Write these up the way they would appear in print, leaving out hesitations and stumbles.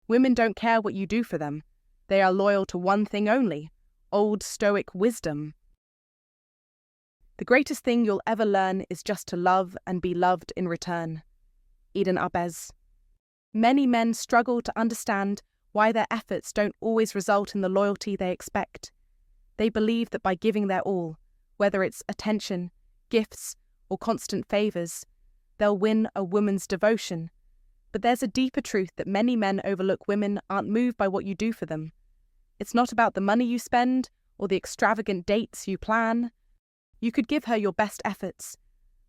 Women don't care what you do for them. They are loyal to one thing only: Old Stoic wisdom. The greatest thing you'll ever learn is just to love and be loved in return. Eden Abez. Many men struggle to understand why their efforts don't always result in the loyalty they expect. They believe that by giving their all, whether it's attention, gifts, or constant favors, they'll win a woman's devotion. But there's a deeper truth that many men overlook: women aren't moved by what you do for them. It's not about the money you spend or the extravagant dates you plan. You could give her your best efforts,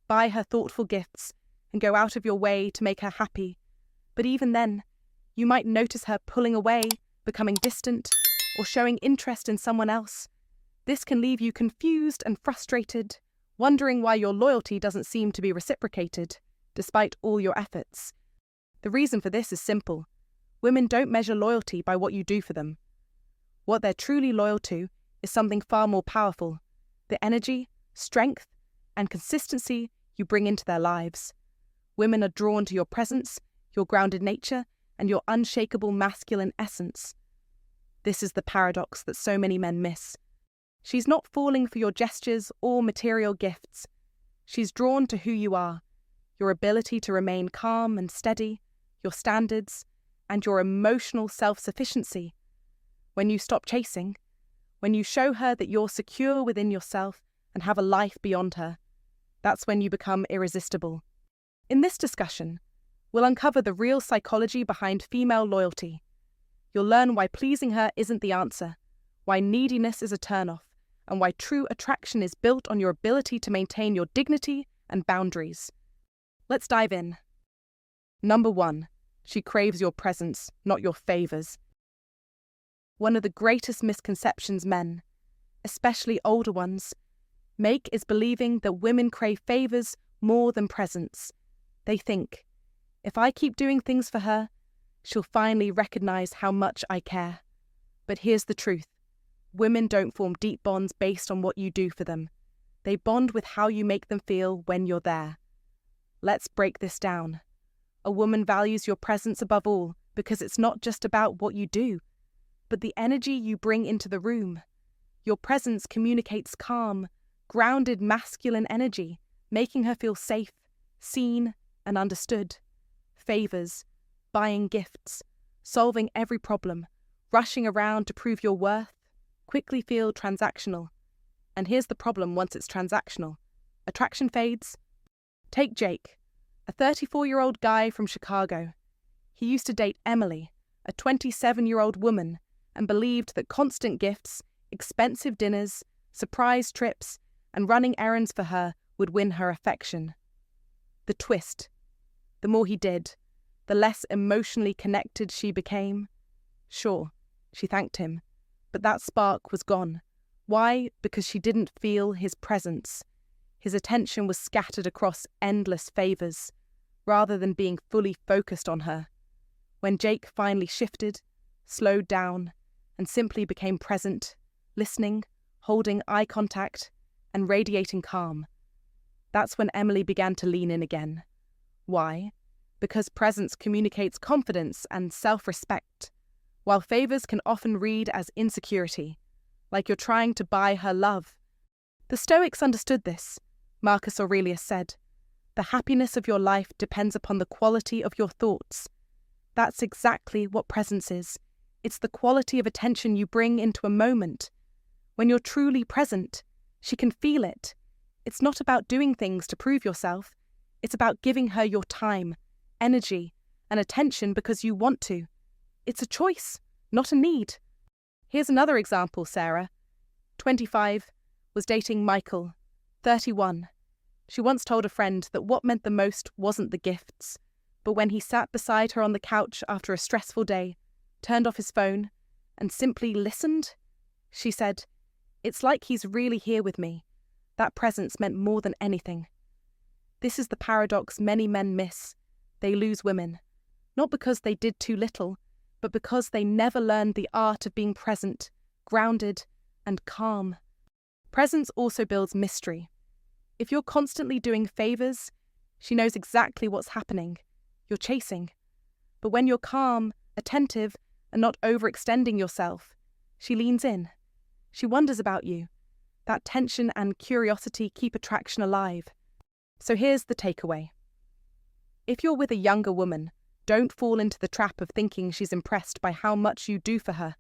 buy her thoughtful gifts, and go out of your way to make her happy. But even then, you might notice her pulling away, becoming distant, or showing interest in someone else. This can leave you confused and frustrated, wondering why your loyalty doesn't seem to be reciprocated, despite all your efforts. The reason for this is simple. Women don't measure loyalty by what you do for them. What they're truly loyal to is something far more powerful: the energy, strength, and consistency you bring into their lives. Women are drawn to your presence, your grounded nature, and your unshakable masculine essence. This is the paradox that so many men miss. She's not falling for your gestures or material gifts. She's drawn to who you are, your ability to remain calm and steady, your standards, and your emotional self-sufficiency. When you stop chasing, when you show her that you're secure within yourself and have a life beyond her, that's when you become irresistible. In this discussion, we'll uncover the real psychology behind female loyalty. You'll learn why pleasing her isn't the answer, why neediness is a turnoff, and why true attraction is built on your ability to maintain your dignity and boundaries. Let's dive in. Number 1. She craves your presence, not your favors. One of the greatest misconceptions men, especially older ones, make is believing that women crave favors more than presence. They think, if I keep doing things for her, she'll finally recognize how much I care. But here's the truth. Women don't form deep bonds based on what you do for them. They bond with how you make them feel when you're there. Let's break this down. A woman values your presence above all because it's not just about what you do, but the energy you bring into the room. Your presence communicates calm, grounded masculine energy, making her feel safe, seen, and understood. Favors, buying gifts, solving every problem, rushing around to prove your worth, quickly feel transactional. And here's the problem once it's transactional. Attraction fades. Take Jake, a 34-year-old guy from Chicago. He used to date Emily, a 27-year-old woman, and believed that constant gifts, expensive dinners, surprise trips, and running errands for her would win her affection. The twist. The more he did, the less emotionally connected she became. Sure, she thanked him, but that spark was gone. Why? Because she didn't feel his presence. His attention was scattered across endless favors, rather than being fully focused on her. When Jake finally shifted, slowed down, and simply became present, listening, holding eye contact, and radiating calm, that's when Emily began to lean in again. Why? Because presence communicates confidence and self-respect, while favors can often read as insecurity, like you're trying to buy her love. The Stoics understood this. Marcus Aurelius said, "The happiness of your life depends upon the quality of your thoughts." That's exactly what presence is. It's the quality of attention you bring into a moment. When you're truly present, she can feel it. It's not about doing things to prove yourself. It's about giving her your time, energy, and attention because you want to. It's a choice, not a need. Here's another example. Sarah, 25, was dating Michael, 31. She once told a friend that what meant the most wasn't the gifts, but when he sat beside her on the couch after a stressful day, turned off his phone, and simply listened. She said, "It's like he's really here with me." That presence meant more than anything. This is the paradox many men miss. They lose women, not because they did too little, but because they never learned the art of being present, grounded, and calm. Presence also builds mystery. If you're constantly doing favors, she knows exactly what's happening. You're chasing. But when you're calm, attentive and not overextending yourself. She leans in. She wonders about you. That tension and curiosity keep attraction alive. So here's the takeaway. If you're with a younger woman, don't fall into the trap of thinking she's impressed by how much you do for her.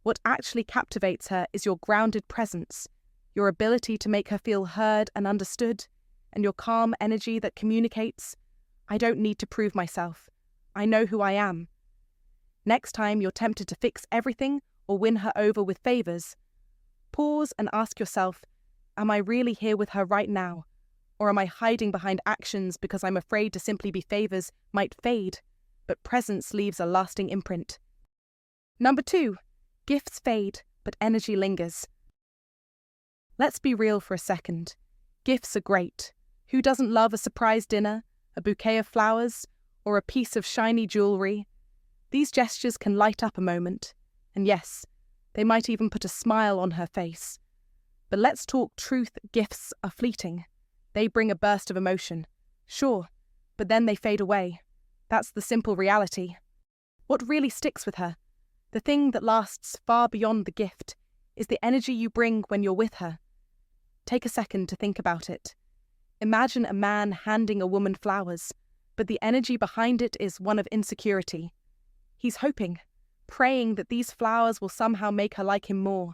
What actually captivates her is your grounded presence, your ability to make her feel heard and understood, and your calm energy that communicates, I don't need to prove myself. I know who I am. Next time you're tempted to fix everything or win her over with favors, pause and ask yourself, am I really here with her right now? Or am I hiding behind actions because I'm afraid to simply be favors might fade, but presence leaves a lasting imprint? Number 2, gifts fade, but energy lingers. Let's be real for a second. Gifts are great. Who doesn't love a surprise dinner, a bouquet of flowers, or a piece of shiny jewelry? These gestures can light up a moment, and yes, they might even put a smile on her face. But let's talk truth. Gifts are fleeting. They bring a burst of emotion, sure, but then they fade away. That's the simple reality. What really sticks with her, the thing that lasts far beyond the gift, is the energy you bring when you're with her. Take a second to think about it. Imagine a man handing a woman flowers, but the energy behind it is one of insecurity. He's hoping, praying that these flowers will somehow make her like him more.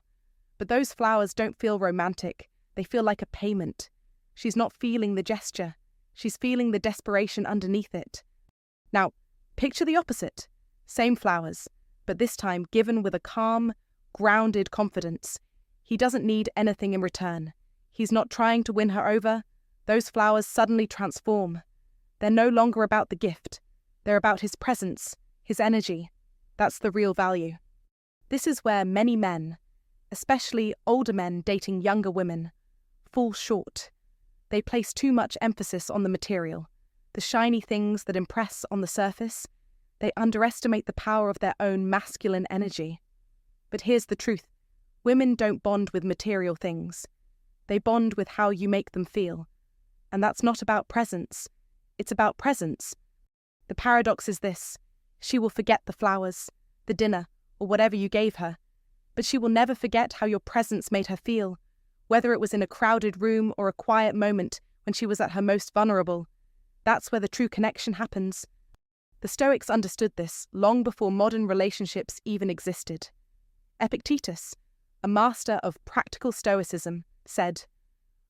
But those flowers don't feel romantic. They feel like a payment. She's not feeling the gesture. She's feeling the desperation underneath it. Now, picture the opposite. Same flowers, but this time given with a calm, grounded confidence. He doesn't need anything in return. He's not trying to win her over. Those flowers suddenly transform. They're no longer about the gift. They're about his presence, his energy. That's the real value. This is where many men, especially older men dating younger women, fall short. They place too much emphasis on the material, the shiny things that impress on the surface. They underestimate the power of their own masculine energy. But here's the truth. Women don't bond with material things. They bond with how you make them feel. And that's not about presence. It's about presence. The paradox is this. She will forget the flowers, the dinner, or whatever you gave her. But she will never forget how your presence made her feel, whether it was in a crowded room or a quiet moment when she was at her most vulnerable. That's where the true connection happens. The Stoics understood this long before modern relationships even existed. Epictetus, a master of practical Stoicism, said,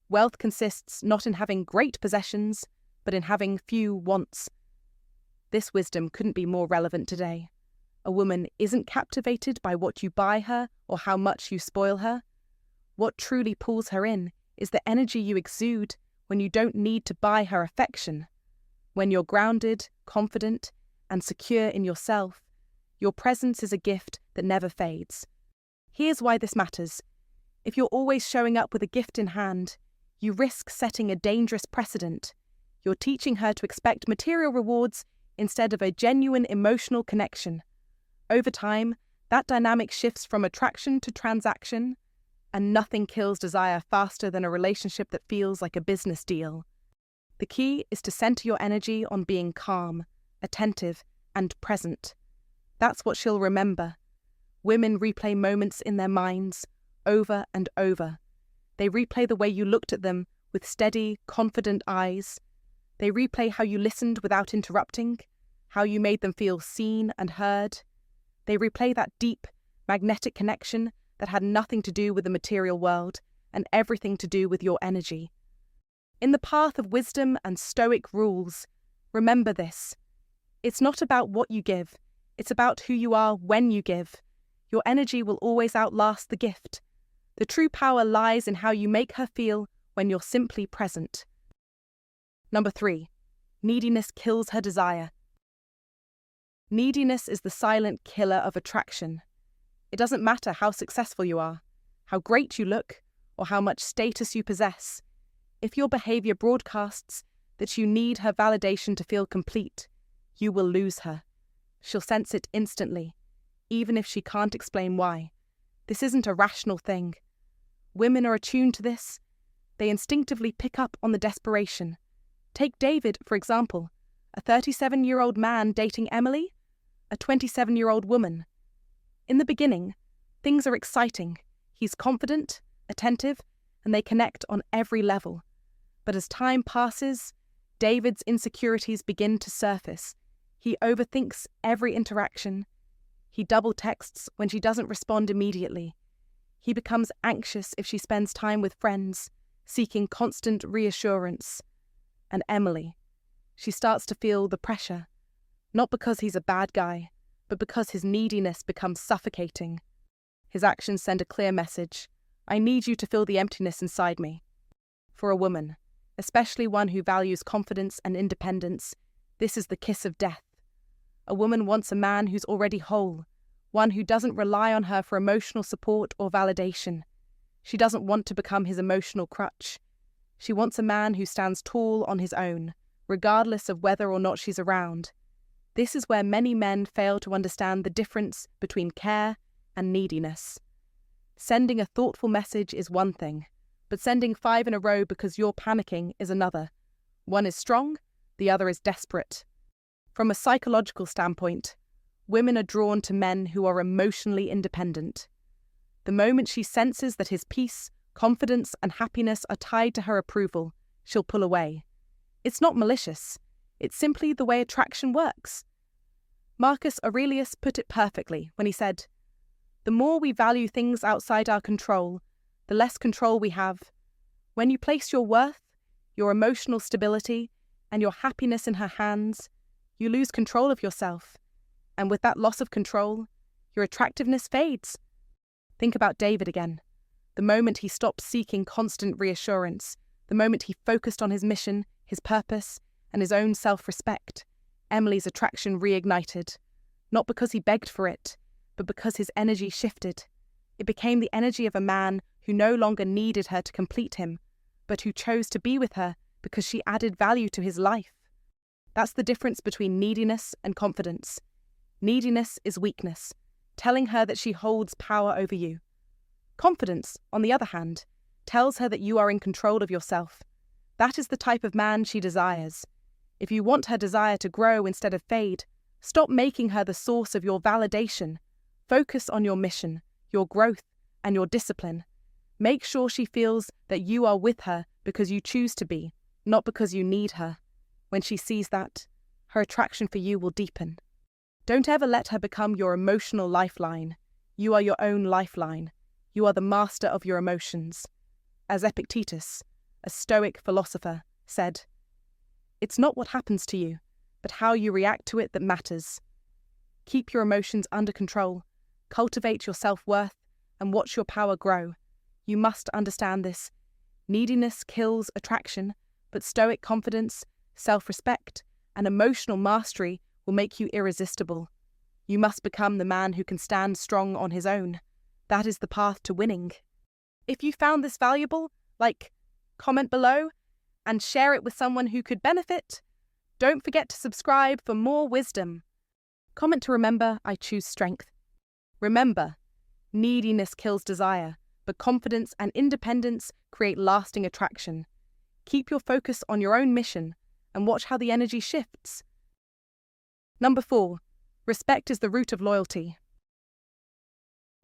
"Wealth consists not in having great possessions, but in having few wants." This wisdom couldn't be more relevant today. A woman isn't captivated by what you buy her or how much you spoil her. What truly pulls her in is the energy you exude when you don't need to buy her affection. When you're grounded, confident, and secure in yourself, your presence is a gift that never fades. Here's why this matters. If you're always showing up with a gift in hand, you risk setting a dangerous precedent. You're teaching her to expect material rewards instead of a genuine emotional connection. Over time, that dynamic shifts from attraction to transaction, and nothing kills desire faster than a relationship that feels like a business deal. The key is to center your energy on being calm, attentive, and present. That's what she'll remember. Women replay moments in their minds over and over. They replay the way you looked at them with steady, confident eyes. They replay how you listened without interrupting, how you made them feel seen and heard. They replay that deep, magnetic connection that had nothing to do with the material world and everything to do with your energy. In the path of wisdom and Stoic rules, remember this. It's not about what you give, it's about who you are when you give. Your energy will always outlast the gift. The true power lies in how you make her feel when you're simply present. Number 3, neediness kills her desire. Neediness is the silent killer of attraction. It doesn't matter how successful you are, how great you look, or how much status you possess. If your behavior broadcasts that you need her validation to feel complete, you will lose her. She'll sense it instantly, even if she can't explain why. This isn't a rational thing. Women are attuned to this. They instinctively pick up on the desperation. Take David, for example, a 37-year-old man dating Emily. a 27-year-old woman. In the beginning, things are exciting. He's confident, attentive, and they connect on every level. But as time passes, David's insecurities begin to surface. He overthinks every interaction. He double texts when she doesn't respond immediately. He becomes anxious if she spends time with friends, seeking constant reassurance. And Emily, she starts to feel the pressure, not because he's a bad guy, but because his neediness becomes suffocating. His actions send a clear message: I need you to fill the emptiness inside me. For a woman, especially one who values confidence and independence, this is the kiss of death. A woman wants a man who's already whole, one who doesn't rely on her for emotional support or validation. She doesn't want to become his emotional crutch. She wants a man who stands tall on his own, regardless of whether or not she's around. This is where many men fail to understand the difference between care and neediness. Sending a thoughtful message is one thing, but sending 5 in a row because you're panicking is another. One is strong, the other is desperate. From a psychological standpoint, women are drawn to men who are emotionally independent. The moment she senses that his peace, confidence, and happiness are tied to her approval, she'll pull away. It's not malicious. It's simply the way attraction works. Marcus Aurelius put it perfectly when he said, "The more we value things outside our control, the less control we have. When you place your worth, your emotional stability, and your happiness in her hands, you lose control of yourself. And with that loss of control, your attractiveness fades." Think about David again. The moment he stopped seeking constant reassurance, the moment he focused on his mission, his purpose, and his own self-respect, Emily's attraction reignited. Not because he begged for it, but because his energy shifted. It became the energy of a man who no longer needed her to complete him, but who chose to be with her because she added value to his life. That's the difference between neediness and confidence. Neediness is weakness, telling her that she holds power over you. Confidence, on the other hand, tells her that you are in control of yourself. That is the type of man she desires. If you want her desire to grow instead of fade, stop making her the source of your validation. Focus on your mission, your growth, and your discipline. Make sure she feels that you are with her because you choose to be, not because you need her. When she sees that, her attraction for you will deepen. Don't ever let her become your emotional lifeline. You are your own lifeline. You are the master of your emotions. As Epictetus, a Stoic philosopher, said, "It's not what happens to you, but how you react to it that matters." Keep your emotions under control, cultivate your self-worth, and watch your power grow. You must understand this. Neediness kills attraction, but Stoic confidence, self-respect, and emotional mastery will make you irresistible. You must become the man who can stand strong on his own. That is the path to winning. If you found this valuable, comment below, and share it with someone who could benefit. Don't forget to subscribe for more wisdom. Comment to remember, I choose strength. Remember, neediness kills desire, but confidence and independence create lasting attraction. Keep your focus on your own mission and watch how the energy shifts. Number 4, respect is the root of loyalty.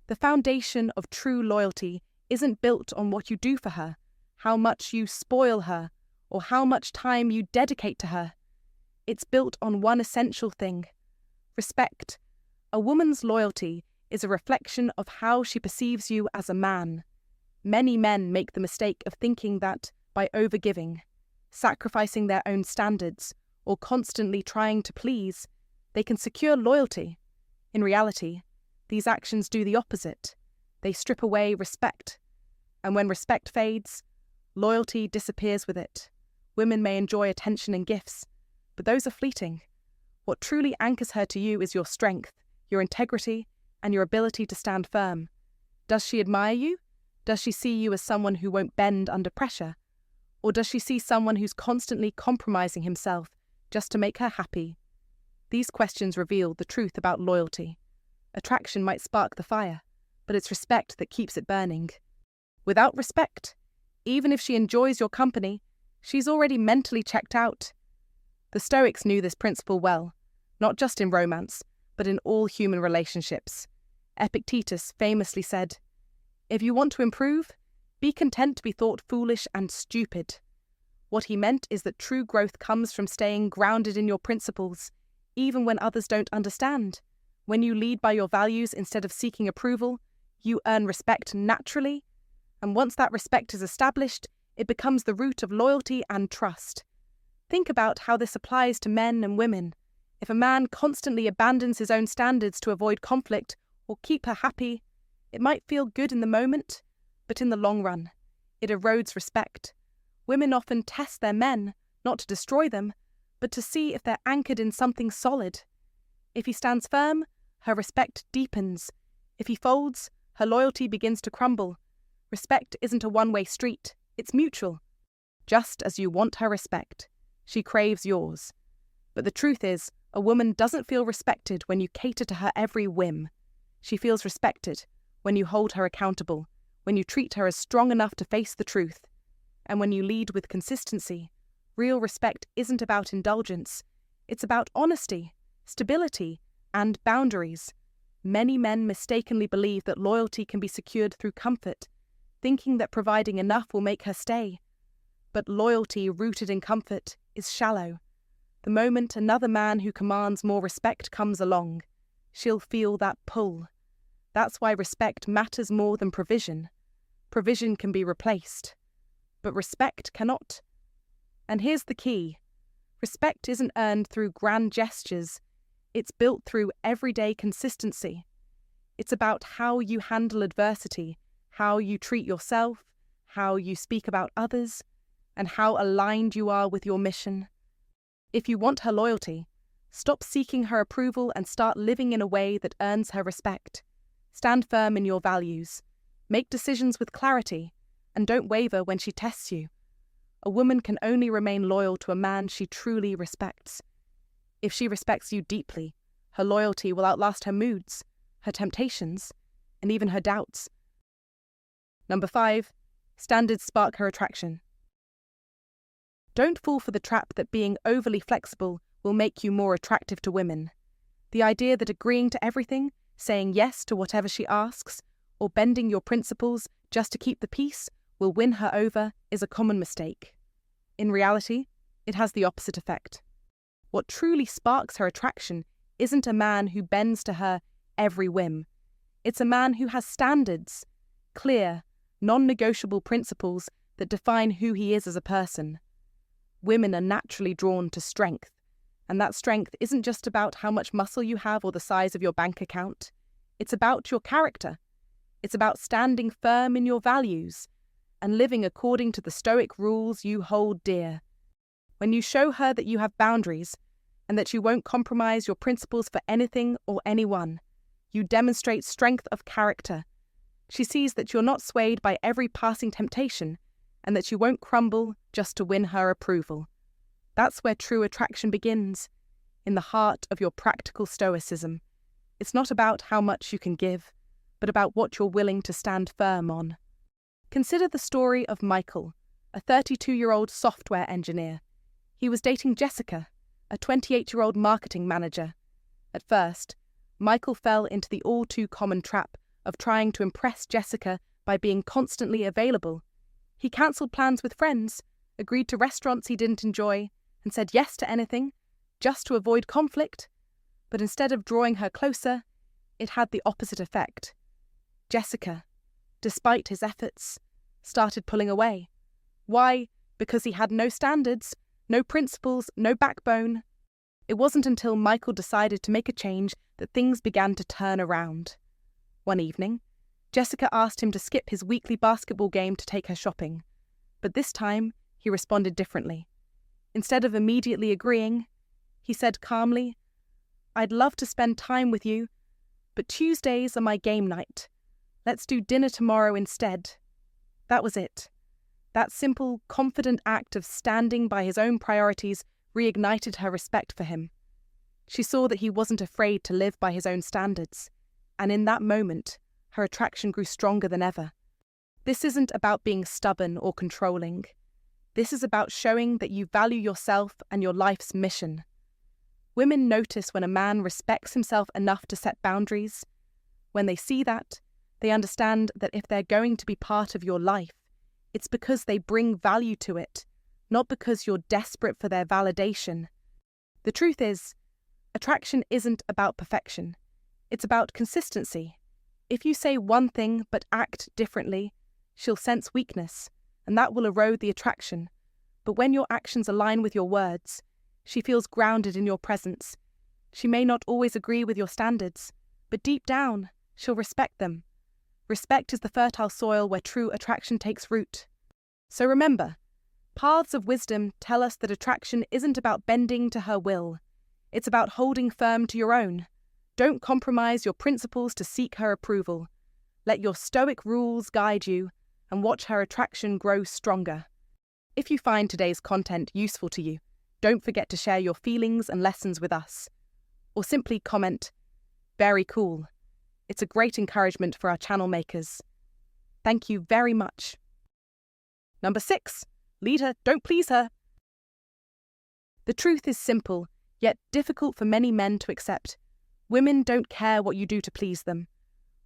The foundation of true loyalty isn't built on what you do for her, how much you spoil her, or how much time you dedicate to her. It's built on one essential thing: respect. A woman's loyalty is a reflection of how she perceives you as a man. Many men make the mistake of thinking that by overgiving, sacrificing their own standards, or constantly trying to please, they can secure loyalty. In reality, these actions do the opposite. They strip away respect. And when respect fades, loyalty disappears with it. Women may enjoy attention and gifts, but those are fleeting. What truly anchors her to you is your strength, your integrity, and your ability to stand firm. Does she admire you? Does she see you as someone who won't bend under pressure? Or does she see someone who's constantly compromising himself just to make her happy? These questions reveal the truth about loyalty. Attraction might spark the fire, but it's respect that keeps it burning. Without respect, even if she enjoys your company, she's already mentally checked out. The Stoics knew this principle well, not just in romance, but in all human relationships. Epictetus famously said, "If you want to improve, be content to be thought foolish and stupid." What he meant is that true growth comes from staying grounded in your principles, even when others don't understand. When you lead by your values instead of seeking approval, you earn respect naturally, and once that respect is established, it becomes the root of loyalty and trust. Think about how this applies to men and women. If a man constantly abandons his own standards to avoid conflict or keep her happy, it might feel good in the moment, but in the long run, it erodes respect. Women often test their men, not to destroy them, but to see if they're anchored in something solid. If he stands firm, her respect deepens. If he folds, her loyalty begins to crumble. Respect isn't a one-way street, it's mutual. Just as you want her respect, she craves yours. But the truth is, a woman doesn't feel respected when you cater to her every whim. She feels respected when you hold her accountable, when you treat her as strong enough to face the truth, and when you lead with consistency. Real respect isn't about indulgence. It's about honesty, stability, and boundaries. Many men mistakenly believe that loyalty can be secured through comfort, thinking that providing enough will make her stay. But loyalty rooted in comfort is shallow. The moment another man who commands more respect comes along, she'll feel that pull. That's why respect matters more than provision. Provision can be replaced, but respect cannot. And here's the key. Respect isn't earned through grand gestures. It's built through everyday consistency. It's about how you handle adversity, how you treat yourself, how you speak about others, and how aligned you are with your mission. If you want her loyalty, stop seeking her approval and start living in a way that earns her respect. Stand firm in your values. Make decisions with clarity, and don't waver when she tests you. A woman can only remain loyal to a man she truly respects. If she respects you deeply, her loyalty will outlast her moods, her temptations, and even her doubts. Number 5, standards spark her attraction. Don't fall for the trap that being overly flexible will make you more attractive to women. The idea that agreeing to everything, saying yes to whatever she asks, or bending your principles just to keep the peace will win her over is a common mistake. In reality, it has the opposite effect. What truly sparks her attraction isn't a man who bends to her every whim. It's a man who has standards, clear, non-negotiable principles that define who he is as a person. Women are naturally drawn to strength, and that strength isn't just about how much muscle you have or the size of your bank account. It's about your character. It's about standing firm in your values and living according to the Stoic rules you hold dear. When you show her that you have boundaries and that you won't compromise your principles for anything or anyone, you demonstrate strength of character. She sees that you're not swayed by every passing temptation and that you won't crumble just to win her approval. That's where true attraction begins, in the heart of your practical stoicism. It's not about how much you can give, but about what you're willing to stand firm on. Consider the story of Michael, a 32-year-old software engineer. He was dating Jessica, a 28-year-old marketing manager. At first, Michael fell into the all-too-common trap of trying to impress Jessica by being constantly available. He cancelled plans with friends, agreed to restaurants he didn't enjoy, and said yes to anything, just to avoid conflict. But instead of drawing her closer, it had the opposite effect. Jessica, despite his efforts, started pulling away. Why? Because he had no standards, no principles, no backbone. It wasn't until Michael decided to make a change that things began to turn around. One evening, Jessica asked him to skip his weekly basketball game to take her shopping. But this time, he responded differently. Instead of immediately agreeing, he said calmly, "I'd love to spend time with you, but Tuesdays are my game night. Let's do dinner tomorrow instead." That was it. That simple, confident act of standing by his own priorities reignited her respect for him. She saw that he wasn't afraid to live by his own standards, and in that moment, her attraction grew stronger than ever. This isn't about being stubborn or controlling. This is about showing that you value yourself and your life's mission. Women notice when a man respects himself enough to set boundaries. When they see that, they understand that if they're going to be part of your life, it's because they bring value to it, not because you're desperate for their validation. The truth is, attraction isn't about perfection. It's about consistency. If you say one thing but act differently, she'll sense weakness, and that will erode the attraction. But when your actions align with your words, she feels grounded in your presence. She may not always agree with your standards, but deep down, she'll respect them. Respect is the fertile soil where true attraction takes root. So remember, paths of wisdom tell us that attraction isn't about bending to her will. It's about holding firm to your own. Don't compromise your principles to seek her approval. Let your Stoic rules guide you and watch her attraction grow stronger. If you find today's content useful to you, don't forget to share your feelings and lessons with us. Or simply comment, "Very cool." It's a great encouragement for our channel makers. Thank you very much. Number 6. Lead her, don't please her. The truth is simple, yet difficult for many men to accept. Women don't care what you do to please them.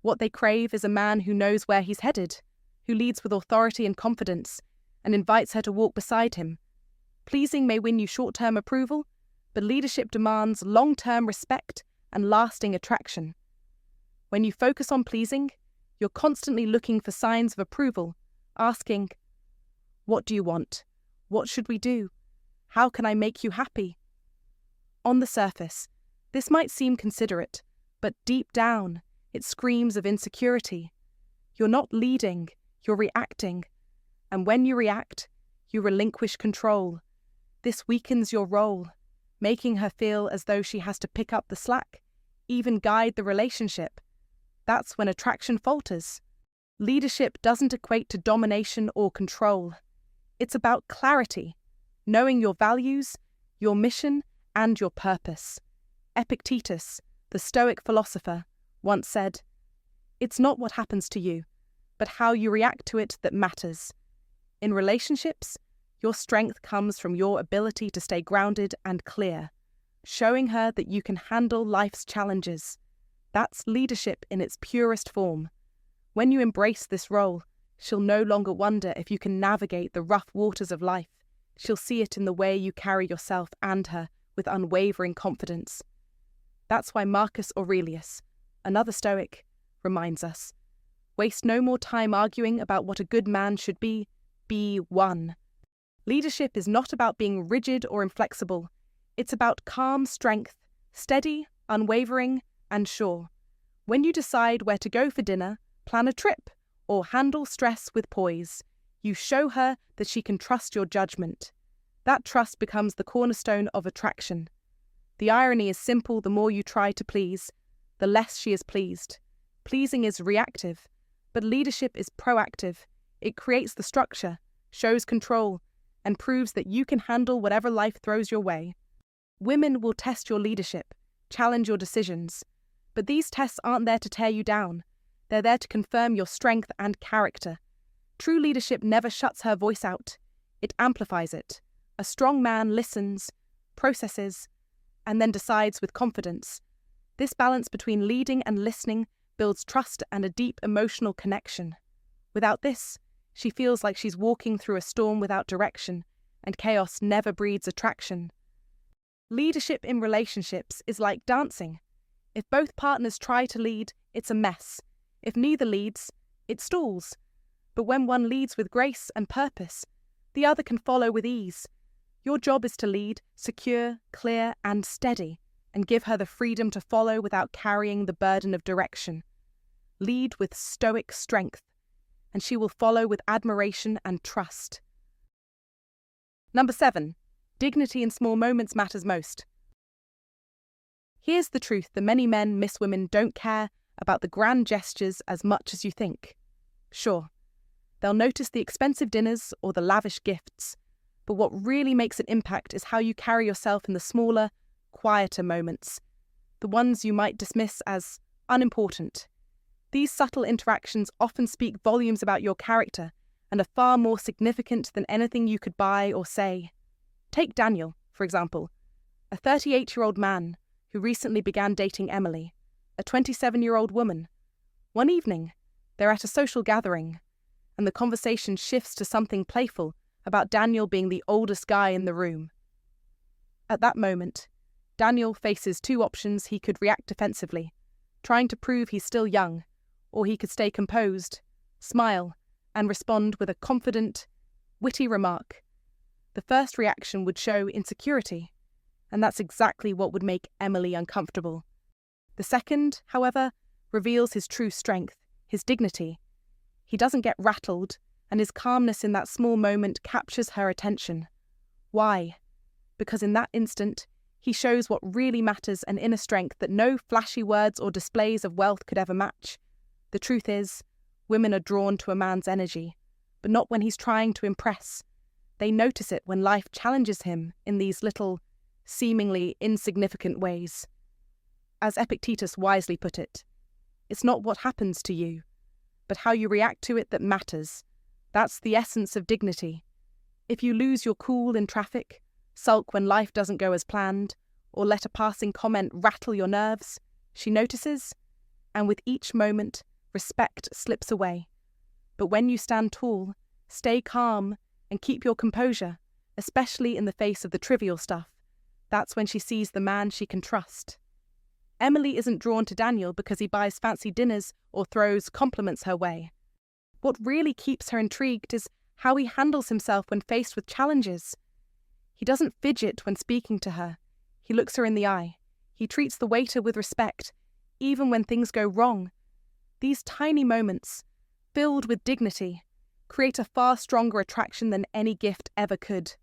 What they crave is a man who knows where he's headed, who leads with authority and confidence, and invites her to walk beside him. Pleasing may win you short-term approval, but leadership demands long-term respect and lasting attraction. When you focus on pleasing, you're constantly looking for signs of approval, asking, "What do you want? What should we do? How can I make you happy?" On the surface, this might seem considerate, but deep down, it screams of insecurity. You're not leading, you're reacting. And when you react, you relinquish control. This weakens your role, making her feel as though she has to pick up the slack, even guide the relationship. That's when attraction falters. Leadership doesn't equate to domination or control. It's about clarity, knowing your values, your mission, and your purpose. Epictetus, the Stoic philosopher, once said, "It's not what happens to you, but how you react to it that matters." In relationships, your strength comes from your ability to stay grounded and clear, showing her that you can handle life's challenges. That's leadership in its purest form. When you embrace this role, she'll no longer wonder if you can navigate the rough waters of life. She'll see it in the way you carry yourself and her with unwavering confidence. That's why Marcus Aurelius, another Stoic, reminds us, "Waste no more time arguing about what a good man should be one." Leadership is not about being rigid or inflexible. It's about calm strength, steady, unwavering, and sure. When you decide where to go for dinner, plan a trip, or handle stress with poise, you show her that she can trust your judgment. That trust becomes the cornerstone of attraction. The irony is simple: the more you try to please, the less she is pleased. Pleasing is reactive, but leadership is proactive. It creates the structure, shows control, and proves that you can handle whatever life throws your way. Women will test your leadership, challenge your decisions, but these tests aren't there to tear you down. They're there to confirm your strength and character. True leadership never shuts her voice out. It amplifies it. A strong man listens, processes, and then decides with confidence. This balance between leading and listening builds trust and a deep emotional connection. Without this, she feels like she's walking through a storm without direction, and chaos never breeds attraction. Leadership in relationships is like dancing. If both partners try to lead, it's a mess. If neither leads, it stalls. But when one leads with grace and purpose, the other can follow with ease. Your job is to lead, secure, clear, and steady, and give her the freedom to follow without carrying the burden of direction. Lead with stoic strength, and she will follow with admiration and trust. Number 7. Dignity in small moments matters most. Here's the truth: that many men miss women don't care about the grand gestures as much as you think. Sure, they'll notice the expensive dinners or the lavish gifts, but what really makes an impact is how you carry yourself in the smaller, quieter moments, the ones you might dismiss as unimportant. These subtle interactions often speak volumes about your character and are far more significant than anything you could buy or say. Take Daniel, for example. A 38-year-old man who recently began dating Emily, a 27-year-old woman. One evening, they're at a social gathering, and the conversation shifts to something playful about Daniel being the oldest guy in the room. At that moment, Daniel faces two options. He could react defensively, trying to prove he's still young, or he could stay composed, smile, and respond with a confident, witty remark. The first reaction would show insecurity, and that's exactly what would make Emily uncomfortable. The second, however, reveals his true strength, his dignity. He doesn't get rattled, and his calmness in that small moment captures her attention. Why? Because in that instant, he shows what really matters, an inner strength that no flashy words or displays of wealth could ever match. The truth is, women are drawn to a man's energy, but not when he's trying to impress. They notice it when life challenges him in these little, seemingly insignificant ways. As Epictetus wisely put it, it's not what happens to you, but how you react to it that matters. That's the essence of dignity. If you lose your cool in traffic, sulk when life doesn't go as planned, or let a passing comment rattle your nerves, she notices, and with each moment, respect slips away. But when you stand tall, stay calm, and keep your composure, especially in the face of the trivial stuff, that's when she sees the man she can trust. Emily isn't drawn to Daniel because he buys fancy dinners or throws compliments her way. What really keeps her intrigued is how he handles himself when faced with challenges. He doesn't fidget when speaking to her. He looks her in the eye. He treats the waiter with respect, even when things go wrong. These tiny moments, filled with dignity, create a far stronger attraction than any gift ever could.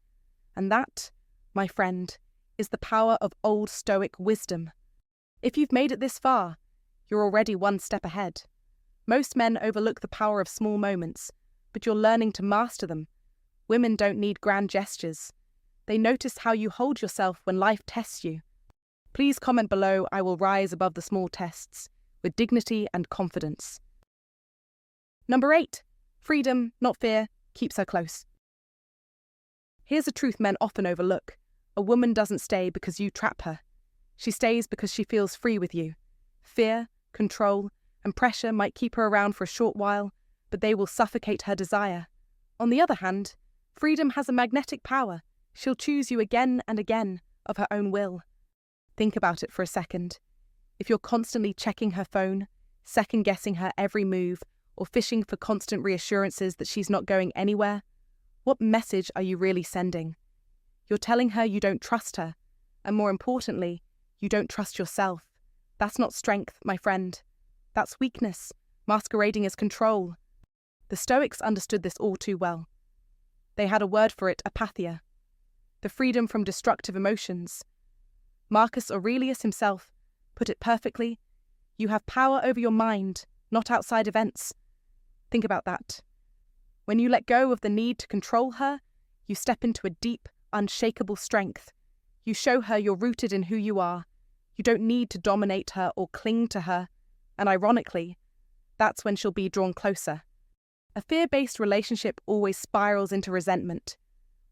And that, my friend, is the power of Old Stoic wisdom. If you've made it this far, you're already one step ahead. Most men overlook the power of small moments, but you're learning to master them. Women don't need grand gestures. They notice how you hold yourself when life tests you. Please comment below. I will rise above the small tests with dignity and confidence. Number 8. Freedom, not fear, keeps her close. Here's a truth men often overlook. A woman doesn't stay because you trap her. She stays because she feels free with you. Fear, control, and pressure might keep her around for a short while, but they will suffocate her desire. On the other hand, freedom has a magnetic power. She'll choose you again and again, of her own will. Think about it for a second. If you're constantly checking her phone, second-guessing her every move, or fishing for constant reassurances that she's not going anywhere, what message are you really sending? You're telling her you don't trust her, and more importantly, you don't trust yourself. That's not strength, my friend. That's weakness, masquerading as control. The Stoics understood this all too well. They had a word for it, apatheia, the freedom from destructive emotions. Marcus Aurelius himself put it perfectly. You have power over your mind, not outside events. Think about that. When you let go of the need to control her, you step into a deep, unshakable strength. You show her you're rooted in who you are. You don't need to dominate her or cling to her. And ironically, that's when she'll be drawn closer. A fear-based relationship always spirals into resentment.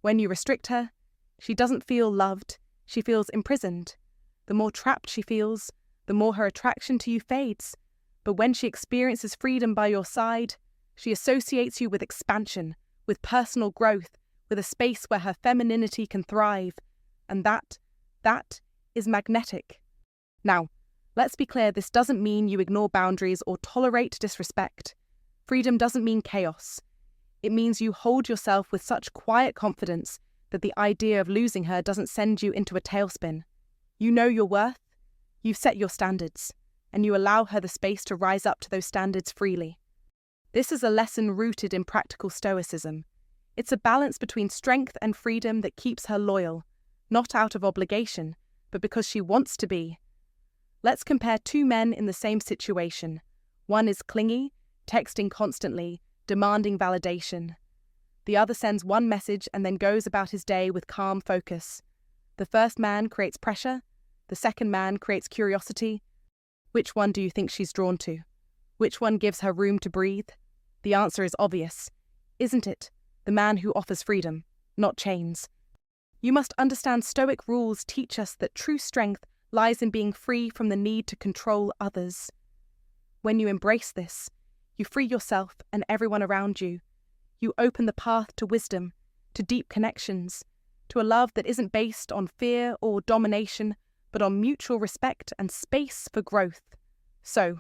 When you restrict her, she doesn't feel loved, she feels imprisoned. The more trapped she feels, the more her attraction to you fades. But when she experiences freedom by your side, she associates you with expansion, with personal growth, with a space where her femininity can thrive. And that is magnetic. Now, let's be clear, this doesn't mean you ignore boundaries or tolerate disrespect. Freedom doesn't mean chaos. It means you hold yourself with such quiet confidence that the idea of losing her doesn't send you into a tailspin. You know your worth, you've set your standards, and you allow her the space to rise up to those standards freely. This is a lesson rooted in practical stoicism. It's a balance between strength and freedom that keeps her loyal, not out of obligation, but because she wants to be. Let's compare two men in the same situation. One is clingy, texting constantly, demanding validation. The other sends one message and then goes about his day with calm focus. The first man creates pressure, the second man creates curiosity. Which one do you think she's drawn to? Which one gives her room to breathe? The answer is obvious, isn't it? The man who offers freedom, not chains. You must understand Stoic rules teach us that true strength lies in being free from the need to control others. When you embrace this, you free yourself and everyone around you. You open the path to wisdom, to deep connections, to a love that isn't based on fear or domination, but on mutual respect and space for growth. So,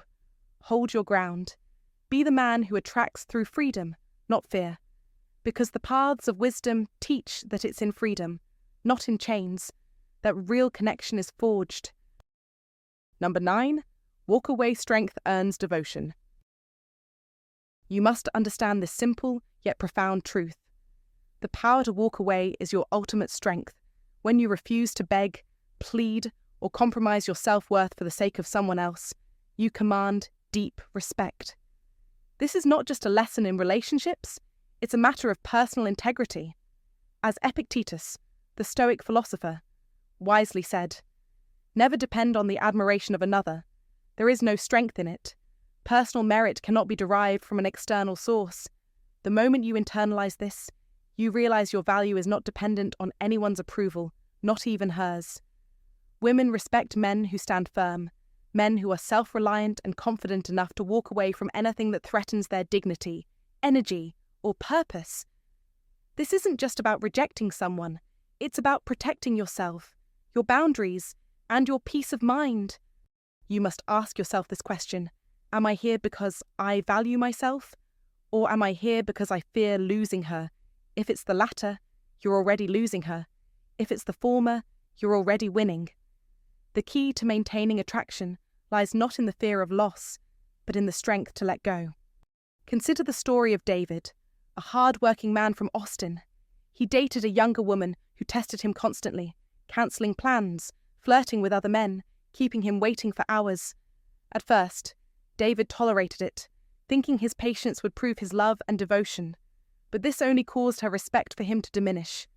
hold your ground. Be the man who attracts through freedom, not fear. Because the paths of wisdom teach that it's in freedom, not in chains, that real connection is forged. Number 9, walk away strength earns devotion. You must understand this simple yet profound truth. The power to walk away is your ultimate strength. When you refuse to beg, plead, or compromise your self-worth for the sake of someone else, you command deep respect. This is not just a lesson in relationships, it's a matter of personal integrity. As Epictetus, the Stoic philosopher, wisely said, "Never depend on the admiration of another. There is no strength in it. Personal merit cannot be derived from an external source. The moment you internalize this, you realize your value is not dependent on anyone's approval, not even hers." Women respect men who stand firm, men who are self-reliant and confident enough to walk away from anything that threatens their dignity, energy, or purpose. This isn't just about rejecting someone, it's about protecting yourself, your boundaries, and your peace of mind. You must ask yourself this question: am I here because I value myself? Or am I here because I fear losing her? If it's the latter, you're already losing her. If it's the former, you're already winning. The key to maintaining attraction lies not in the fear of loss, but in the strength to let go. Consider the story of David, a hard-working man from Austin. He dated a younger woman who tested him constantly, cancelling plans, flirting with other men, keeping him waiting for hours. At first, David tolerated it, thinking his patience would prove his love and devotion. But this only caused her respect for him to diminish.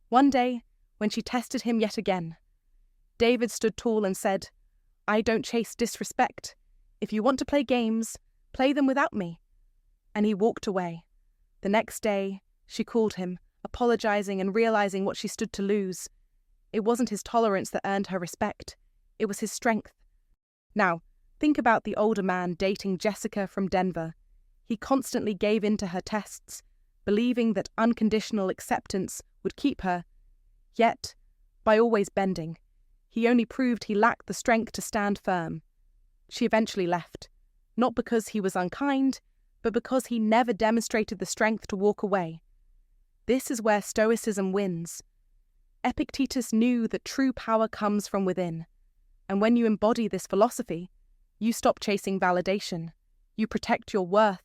One day, when she tested him yet again, David stood tall and said, "I don't chase disrespect. If you want to play games, play them without me." And he walked away. The next day, she called him, apologizing and realizing what she stood to lose. It wasn't his tolerance that earned her respect. It was his strength. Now, think about the older man dating Jessica from Denver. He constantly gave in to her tests, believing that unconditional acceptance would keep her. Yet, by always bending, he only proved he lacked the strength to stand firm. She eventually left, not because he was unkind, but because he never demonstrated the strength to walk away. This is where Stoicism wins. Epictetus knew that true power comes from within, and when you embody this philosophy, you stop chasing validation. You protect your worth.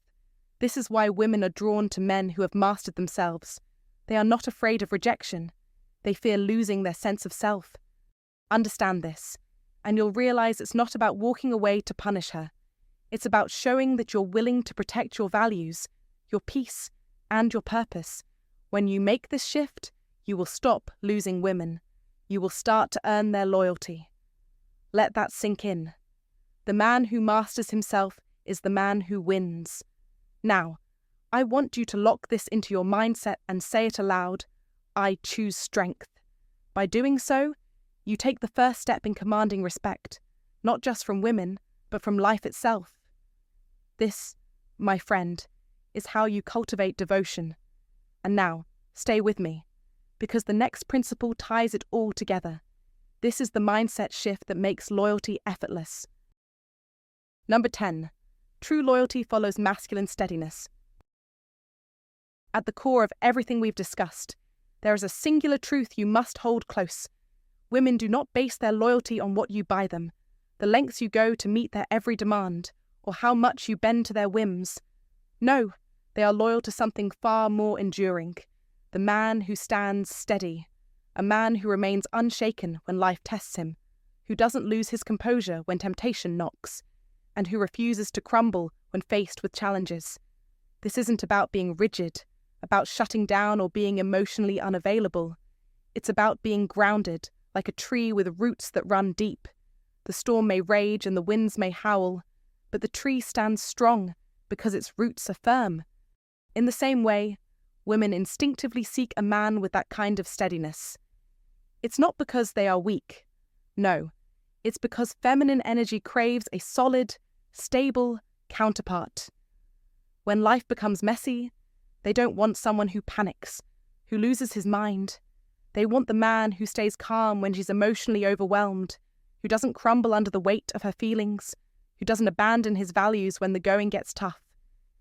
This is why women are drawn to men who have mastered themselves. They are not afraid of rejection. They fear losing their sense of self. Understand this, and you'll realize it's not about walking away to punish her. It's about showing that you're willing to protect your values, your peace, and your purpose. When you make this shift, you will stop losing women. You will start to earn their loyalty. Let that sink in. The man who masters himself is the man who wins. Now, I want you to lock this into your mindset and say it aloud: I choose strength. By doing so, you take the first step in commanding respect, not just from women, but from life itself. This, my friend, is how you cultivate devotion. And now, stay with me, because the next principle ties it all together. This is the mindset shift that makes loyalty effortless. Number 10. True loyalty follows masculine steadiness. At the core of everything we've discussed, there is a singular truth you must hold close. Women do not base their loyalty on what you buy them, the lengths you go to meet their every demand, or how much you bend to their whims. No, they are loyal to something far more enduring: the man who stands steady, a man who remains unshaken when life tests him, who doesn't lose his composure when temptation knocks, and who refuses to crumble when faced with challenges. This isn't about being rigid, about shutting down or being emotionally unavailable. It's about being grounded, like a tree with roots that run deep. The storm may rage and the winds may howl, but the tree stands strong because its roots are firm. In the same way, women instinctively seek a man with that kind of steadiness. It's not because they are weak. No, it's because feminine energy craves a solid, stable counterpart. When life becomes messy, they don't want someone who panics, who loses his mind. They want the man who stays calm when she's emotionally overwhelmed, who doesn't crumble under the weight of her feelings, who doesn't abandon his values when the going gets tough.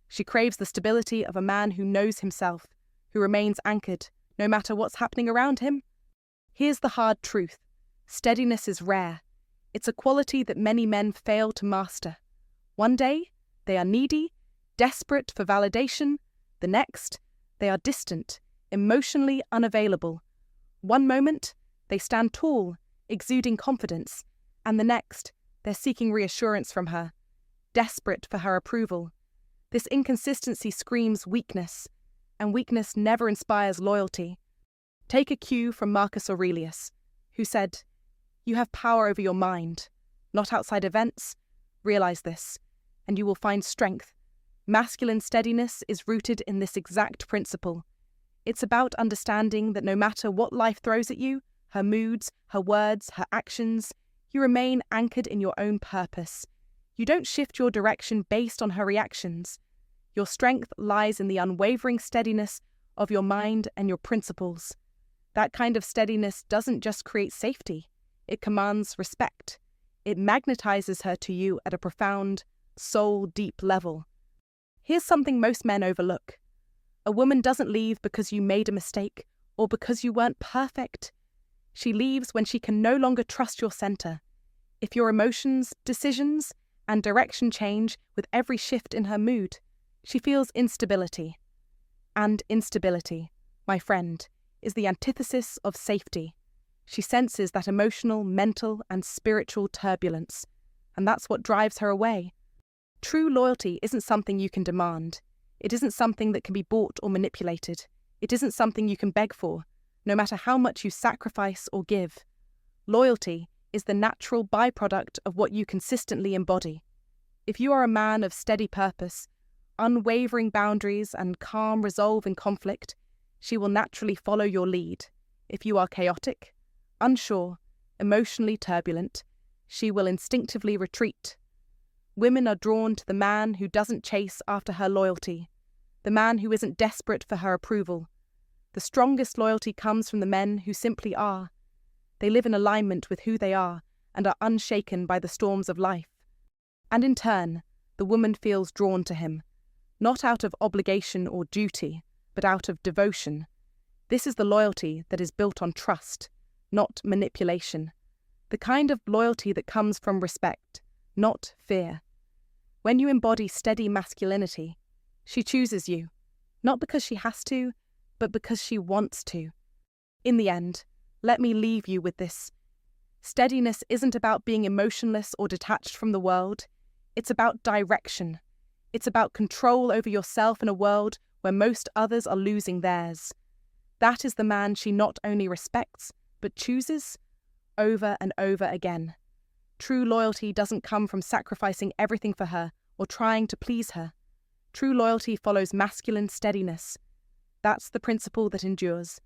She craves the stability of a man who knows himself, who remains anchored, no matter what's happening around him. Here's the hard truth. Steadiness is rare. It's a quality that many men fail to master. One day, they are needy, desperate for validation. The next, they are distant, emotionally unavailable. One moment, they stand tall, exuding confidence, and the next, they're seeking reassurance from her, desperate for her approval. This inconsistency screams weakness, and weakness never inspires loyalty. Take a cue from Marcus Aurelius, who said, "You have power over your mind, not outside events. Realize this, and you will find strength." Masculine steadiness is rooted in this exact principle. It's about understanding that no matter what life throws at you, her moods, her words, her actions, you remain anchored in your own purpose. You don't shift your direction based on her reactions. Your strength lies in the unwavering steadiness of your mind and your principles. That kind of steadiness doesn't just create safety, it commands respect. It magnetizes her to you at a profound, soul-deep level. Here's something most men overlook. A woman doesn't leave because you made a mistake or because you weren't perfect. She leaves when she can no longer trust your center. If your emotions, decisions, and direction change with every shift in her mood, she feels instability. And instability, my friend, is the antithesis of safety. She senses that emotional, mental, and spiritual turbulence, and that's what drives her away. True loyalty isn't something you can demand. It isn't something that can be bought or manipulated. It isn't something you can beg for, no matter how much you sacrifice or give. Loyalty is the natural byproduct of what you consistently embody. If you are a man of steady purpose, unwavering boundaries, and calm resolve in conflict, she will naturally follow your lead. If you are chaotic, unsure, emotionally turbulent, she will instinctively retreat. Women are drawn to the man who doesn't chase after her loyalty, the man who isn't desperate for her approval. The strongest loyalty comes from the men who simply are. They live in alignment with who they are and are unshaken by the storms of life. And in turn, the woman feels drawn to him, not out of obligation or duty, but out of devotion. This is the loyalty that is built on trust, not manipulation. The kind of loyalty that comes from respect, not fear. When you embody steady masculinity, she chooses you, not because she has to, but because she wants to. In the end, let me leave you with this. Steadiness isn't about being emotionless or detached from the world. It's about direction. It's about control over yourself in a world where most others are losing theirs. That is the man she not only respects, but chooses over and over again. True loyalty doesn't come from sacrificing everything for her or trying to please her. True loyalty follows masculine steadiness. That's the principle that endures.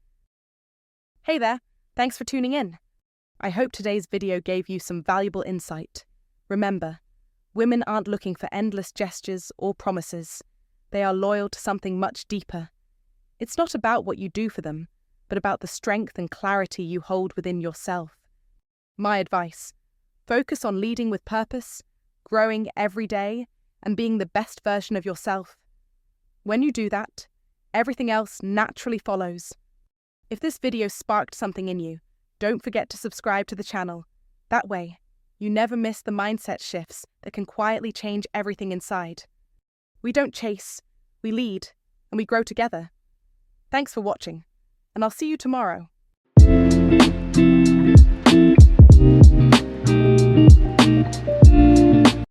Hey there, thanks for tuning in. I hope today's video gave you some valuable insight. Remember, women aren't looking for endless gestures or promises. They are loyal to something much deeper. It's not about what you do for them, but about the strength and clarity you hold within yourself. My advice: focus on leading with purpose, growing every day, and being the best version of yourself. When you do that, everything else naturally follows. If this video sparked something in you, don't forget to subscribe to the channel. That way, you never miss the mindset shifts that can quietly change everything inside. We don't chase, we lead, and we grow together. Thanks for watching, and I'll see you tomorrow.